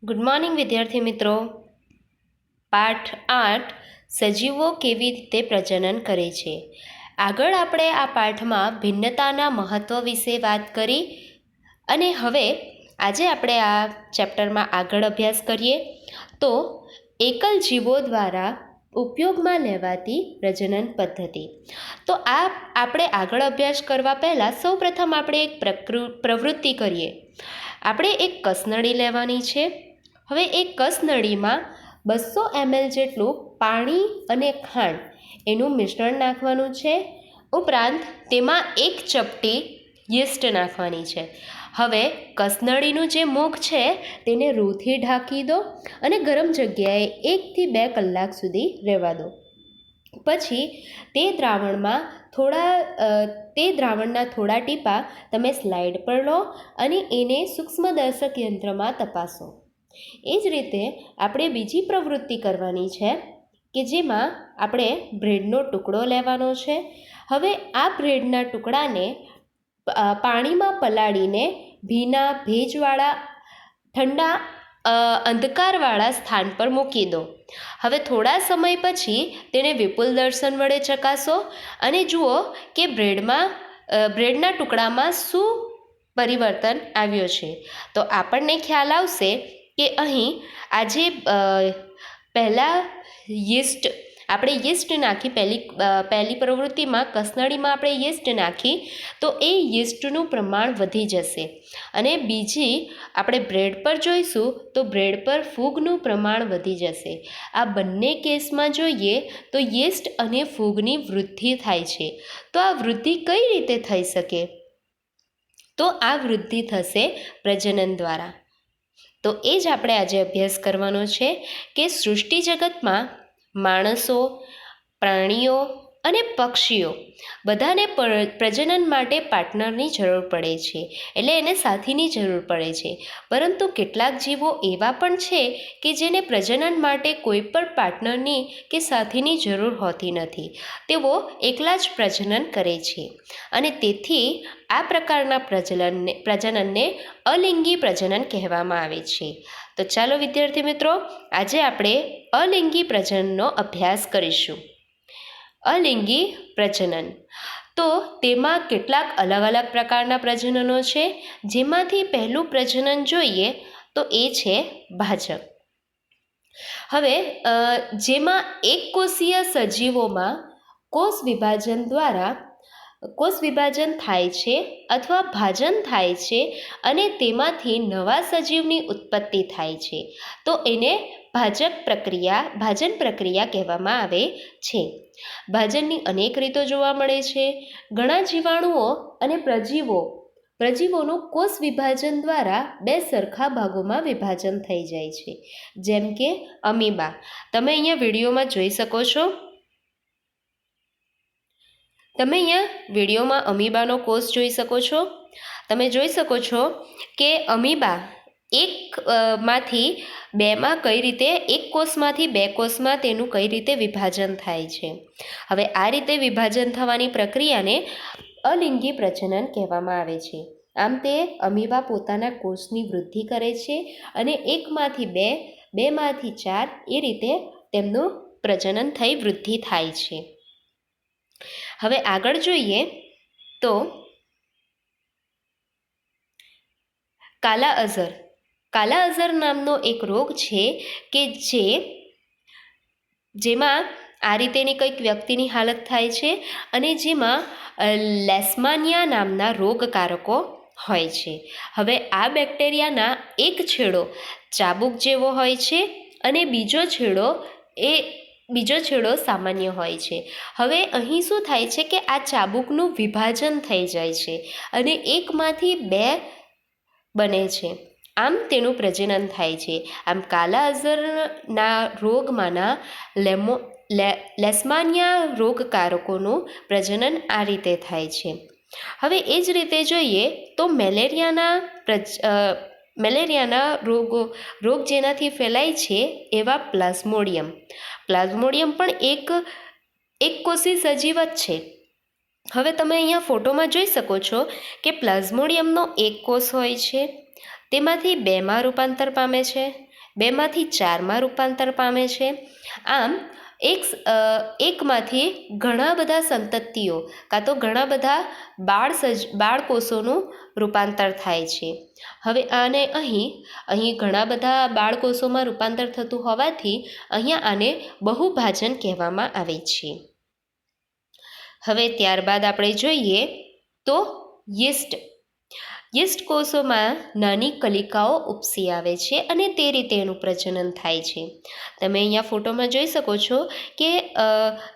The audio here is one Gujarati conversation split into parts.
ગુડ મોર્નિંગ વિદ્યાર્થી મિત્રો. પાઠ 8 સજીવો કેવી રીતે પ્રજનન કરે છે. આગળ આપણે આ પાઠમાં ભિન્નતાના મહત્ત્વ વિશે વાત કરી અને હવે આજે આપણે આ ચેપ્ટરમાં આગળ અભ્યાસ કરીએ તો એકલ જીવો દ્વારા ઉપયોગમાં લેવાતી પ્રજનન પદ્ધતિ. તો આપણે આગળ અભ્યાસ કરવા પહેલાં સૌપ્રથમ આપણે એક પ્રવૃત્તિ કરીએ. આપણે એક કસનળી લેવાની છે. હવે એક કસનળીમાં 200 ml જેટલું પાણી અને ખાંડ એનું મિશ્રણ નાખવાનું છે. ઉપરાંત તેમાં 1 ચપટી યીસ્ટ નાખવાની છે. હવે કસનળીનું જે મુખ છે તેને રૂથી ઢાંકી દો અને ગરમ જગ્યાએ 1 થી 2 કલાક સુધી રહેવા દો. પછી તે દ્રાવણના થોડા ટીપા તમે સ્લાઇડ પર લો અને એને સૂક્ષ્મદર્શક યંત્રમાં તપાસો. એ જ રીતે આપણે બીજી પ્રવૃત્તિ કરવાની છે કે જેમાં આપણે બ્રેડનો ટુકડો લેવાનો છે. હવે આ બ્રેડના ટુકડાને પાણીમાં પલાળીને ભીના ભેજવાળા ઠંડા અંધકારવાળા સ્થાન પર મૂકી દો. હવે થોડા સમય પછી તેને વિપુલ દર્શન વડે ચકાસો અને જુઓ કે બ્રેડના ટુકડામાં શું પરિવર્તન આવ્યો છે. તો આપણને ખ્યાલ આવશે કે અહીં આજે પહેલાં આપણે યીસ્ટ નાખી પહેલી પ્રવૃત્તિમાં કસનળીમાં આપણે યીસ્ટ નાખી તો એ યીસ્ટનું પ્રમાણ વધી જશે અને બીજી આપણે બ્રેડ પર જોઈશું તો બ્રેડ પર ફૂગનું પ્રમાણ વધી જશે. આ બંને કેસમાં જોઈએ તો યીસ્ટ અને ફૂગની વૃદ્ધિ થાય છે. તો આ વૃદ્ધિ કઈ રીતે થઈ શકે? તો આ વૃદ્ધિ થશે પ્રજનન દ્વારા. તો એ જ આપણે આજે અભ્યાસ કરવાનો છે કે સૃષ્ટિ જગતમાં માણસો, પ્રાણીઓ અને પક્ષીઓ બધાને પ્રજનન માટે પાર્ટનરની જરૂર પડે છે, એટલે એને સાથીની જરૂર પડે છે. પરંતુ કેટલાક જીવો એવા પણ છે કે જેને પ્રજનન માટે કોઈ પણ પાર્ટનરની કે સાથીની જરૂર હોતી નથી. તેઓ એકલા જ પ્રજનન કરે છે અને તેથી આ પ્રકારના પ્રજનનને અલિંગી પ્રજનન કહેવામાં આવે છે. તો ચાલો વિદ્યાર્થી મિત્રો, આજે આપણે અલિંગી પ્રજનનનો અભ્યાસ કરીશું. અલિંગી પ્રજનન તો તેમાં કેટલાક અલગ અલગ પ્રકારના પ્રજનનો છે. જેમાંથી પહેલું પ્રજનન જોઈએ તો એ છે ભાજક. હવે જેમાં એકકોષીય સજીવોમાં કોષ વિભાજન થાય છે અથવા ભાજન થાય છે અને તેમાંથી નવા સજીવની ઉત્પત્તિ થાય છે. તો એને ભાજન પ્રક્રિયા કહેવામાં આવે છે. ભાજનની અનેક રીતો જોવા મળે છે. ઘણા જીવાણુઓ અને પ્રજીવોનું કોષ વિભાજન દ્વારા 2 સરખા ભાગોમાં વિભાજન થઈ જાય છે. જેમ કે અમીબા. તમે અહીંયા વિડીયોમાં જોઈ શકો છો. તમે અહીંયા વિડીયોમાં અમીબાનો કોષ જોઈ શકો છો. તમે જોઈ શકો છો કે અમીબા એકમાંથી 2માં કઈ રીતે, એક કોષમાંથી 2 કોષમાં તેનું કઈ રીતે વિભાજન થાય છે. હવે આ રીતે વિભાજન થવાની પ્રક્રિયાને અલિંગી પ્રજનન કહેવામાં આવે છે. આમ તે અમીબા પોતાના કોષની વૃદ્ધિ કરે છે અને 1માંથી 2, 2માંથી 4 એ રીતે તેમનું પ્રજનન થઈ વૃદ્ધિ થાય છે. હવે આગળ જોઈએ તો કાલા અઝર નામનો એક રોગ છે કે જેમાં આ રીતેની કંઈક વ્યક્તિની હાલત થાય છે અને જેમાં લેશમાનિયા નામના રોગકારકો હોય છે. હવે આ બેક્ટેરિયાના એક છેડો ચાબુક જેવો હોય છે અને બીજો છેડો સામાન્ય હોય છે. હવે અહીં શું થાય છે કે આ ચાબુકનું વિભાજન થઈ જાય છે અને 1માંથી 2 બને છે. આમ તેનું પ્રજનન થાય છે. આમ કાલા અઝરના રોગમાંના લેશમાનિયા રોગકારકોનું પ્રજનન આ રીતે થાય છે. હવે એ જ રીતે જોઈએ તો મેલેરિયાના રોગ જેનાથી ફેલાય છે એવા પ્લાઝ્મોડિયમ પણ એક કોષી સજીવ જ છે. હવે તમે અહીંયા ફોટોમાં જોઈ શકો છો કે પ્લાઝ્મોડિયમનો એક કોષ હોય છે, તેમાંથી 2માં રૂપાંતર પામે છે 2માંથી 4માં રૂપાંતર પામે છે. આમ એકમાંથી ઘણા બધા સંતતિઓ કાં તો ઘણા બધા બાળકોષોનું રૂપાંતર થાય છે. હવે આને અહીં ઘણા બધા બાળકોષોમાં રૂપાંતર થતું હોવાથી અહીંયા આને બહુભાજન કહેવામાં આવે છે. હવે ત્યારબાદ આપણે જોઈએ તો યીસ્ટ કોષોમાં નાની કલિકાઓ ઉપસી આવે છે અને તે રીતે એનું પ્રજનન થાય છે. તમે અહીંયા ફોટોમાં જોઈ શકો છો કે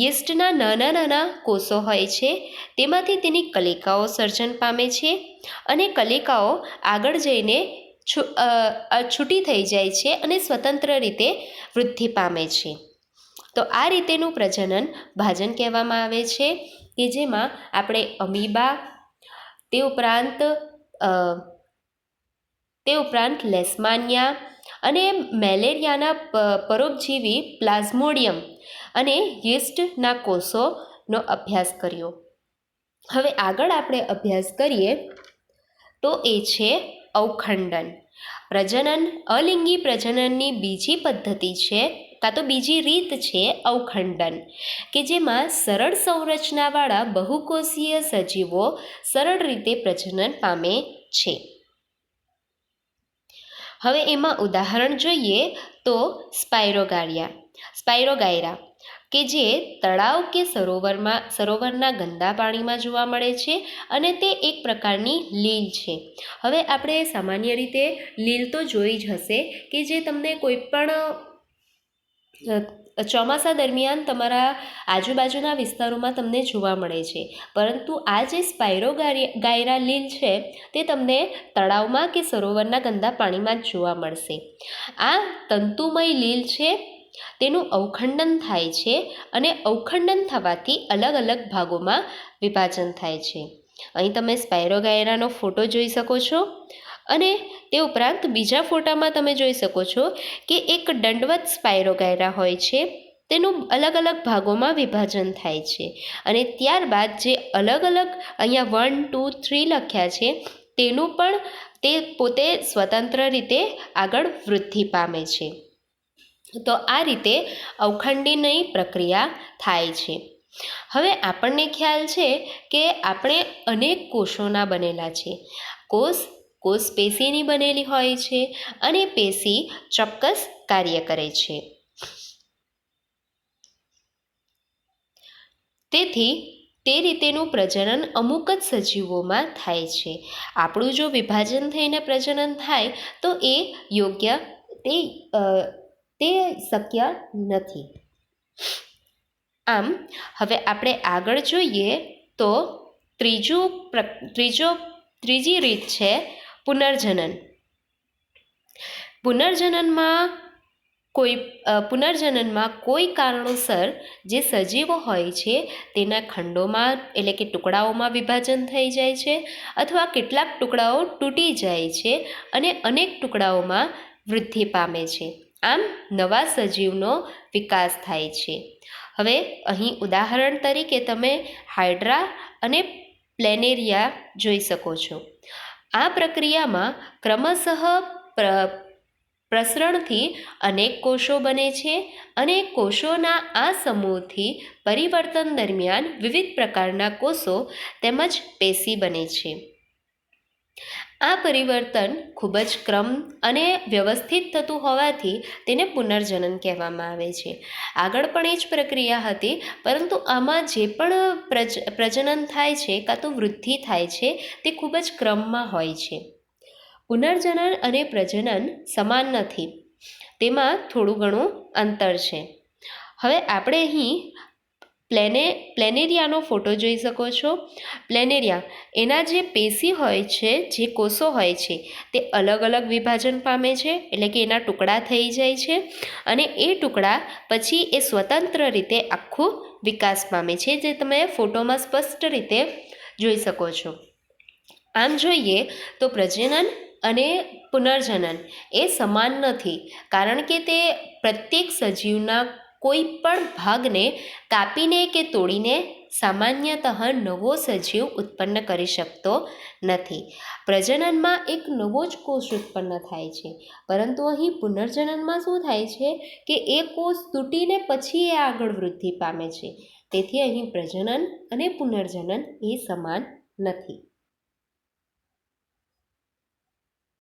યીસ્ટના નાના નાના કોષો હોય છે, તેમાંથી તેની કલિકાઓ સર્જન પામે છે અને કલિકાઓ આગળ જઈને છૂટી થઈ જાય છે અને સ્વતંત્ર રીતે વૃદ્ધિ પામે છે. તો આ રીતેનું પ્રજનન ભાજન કહેવામાં આવે છે કે જેમાં આપણે અમીબા, તે ઉપરાંત લેશમાનિયા અને મેલેરિયાના પરોપજીવી પ્લાઝ્મોડિયમ અને યીસ્ટના કોષોનો અભ્યાસ કર્યો. હવે આગળ આપણે અભ્યાસ કરીએ તો એ છે અવખંડન. અલિંગી પ્રજનનની બીજી પદ્ધતિ છે કાં તો બીજી રીત છે અવખંડન, કે જેમાં સરળ સંરચનાવાળા બહુકોષીય સજીવો સરળ રીતે પ્રજનન પામે છે. હવે એમાં ઉદાહરણ જોઈએ તો સ્પાયરોગાયરા, કે જે તળાવ કે સરોવરના ગંદા પાણીમાં જોવા મળે છે અને તે એક પ્રકારની લીલ છે. હવે આપણે સામાન્ય રીતે લીલ તો જોઈ જ હશે કે જે તમને કોઈ પણ ચોમાસા દરમિયાન તમારા આજુબાજુના વિસ્તારોમાં તમને જોવા મળે છે, પરંતુ આ જે સ્પાયરોગાયરા લીલ છે તે તમને તળાવમાં કે સરોવરના ગંદા પાણીમાં જ જોવા મળશે. આ તંતુમય લીલ છે, તેનું અવખંડન થાય છે અને અવખંડન થવાથી અલગ અલગ ભાગોમાં વિભાજન થાય છે. અહીં તમે સ્પાયરોગાયરાનો ફોટો જોઈ શકો છો અને તે ઉપરાંત બીજા ફોટામાં તમે જોઈ શકો છો કે એક દંડવત સ્પાયરોગાયરા હોય છે, તેનું અલગ અલગ ભાગોમાં વિભાજન થાય છે અને ત્યારબાદ જે અલગ અલગ અહીંયા 1, 2, 3 લખ્યા છે તેનું પણ તે પોતે સ્વતંત્ર રીતે આગળ વૃદ્ધિ પામે છે. તો આ રીતે અવખંડનની પ્રક્રિયા થાય છે. હવે આપણને ખ્યાલ છે કે આપણે અનેક કોષોના બનેલા છે. કોષ પેશીની બનેલી હોય છે અને પેશી ચોક્કસ કાર્ય કરે છે. તેથી તે રીતેનું પ્રજનન અમુક જ સજીવોમાં થાય છે. આપણું જો વિભાજન થઈને પ્રજનન થાય તો એ યોગ્ય તે શક્ય નથી. આમ હવે આપણે આગળ જોઈએ તો ત્રીજી રીત છે પુનર્જનન. પુનર્જનનમાં કોઈ કારણોસર જે સજીવો હોય છે તેના ખંડોમાં એટલે કે ટુકડાઓમાં વિભાજન થઈ જાય છે અથવા કેટલાક ટુકડાઓ તૂટી જાય છે અને અનેક ટુકડાઓમાં વૃદ્ધિ પામે છે. આમ નવા સજીવનો વિકાસ થાય છે. હવે અહીં ઉદાહરણ તરીકે તમે હાઇડ્રા અને પ્લેનેરિયા જોઈ શકો છો. આ પ્રક્રિયામાં ક્રમશઃ પ્રસરણથી અનેક કોષો બને છે અને કોષોના આ સમૂહથી પરિવર્તન દરમિયાન વિવિધ પ્રકારના કોષો તેમજ પેશી બને છે. આ પરિવર્તન ખૂબ જ ક્રમ અને વ્યવસ્થિત થતું હોવાથી તેને પુનર્જનન કહેવામાં આવે છે. આગળ પણ એ જ પ્રક્રિયા હતી, પરંતુ આમાં જે પણ પ્રજનન થાય છે કાં તો વૃદ્ધિ થાય છે તે ખૂબ જ ક્રમમાં હોય છે. પુનર્જનન અને પ્રજનન સમાન નથી, તેમાં થોડું ઘણું અંતર છે. હવે આપણે અહીં પ્લેનેરિયાનો ફોટો જોઈ શકો છો. પ્લેનેરિયા એના જે પેશી હોય છે, જે કોષો હોય છે તે અલગ અલગ વિભાજન પામે છે, એટલે કે એના ટુકડા થઈ જાય છે અને એ ટુકડા પછી એ સ્વતંત્ર રીતે આખું વિકાસ પામે છે, જે તમે ફોટોમાં સ્પષ્ટ રીતે જોઈ શકો છો. આમ જોઈએ તો પ્રજનન અને પુનર્જનન એ સમાન નથી, કારણ કે તે પ્રત્યેક સજીવના કોઈ પણ ભાગને કાપીને કે તોડીને સામાન્યતઃ નવો સજીવ ઉત્પન્ન કરી શકતો નથી. પ્રજનનમાં એક નવો જ કોષ ઉત્પન્ન થાય છે, પરંતુ અહીં પુનર્જનનમાં શું થાય છે કે એ કોષ તૂટીને પછી એ આગળ વૃદ્ધિ પામે છે. તેથી અહીં પ્રજનન અને પુનર્જનન એ સમાન નથી.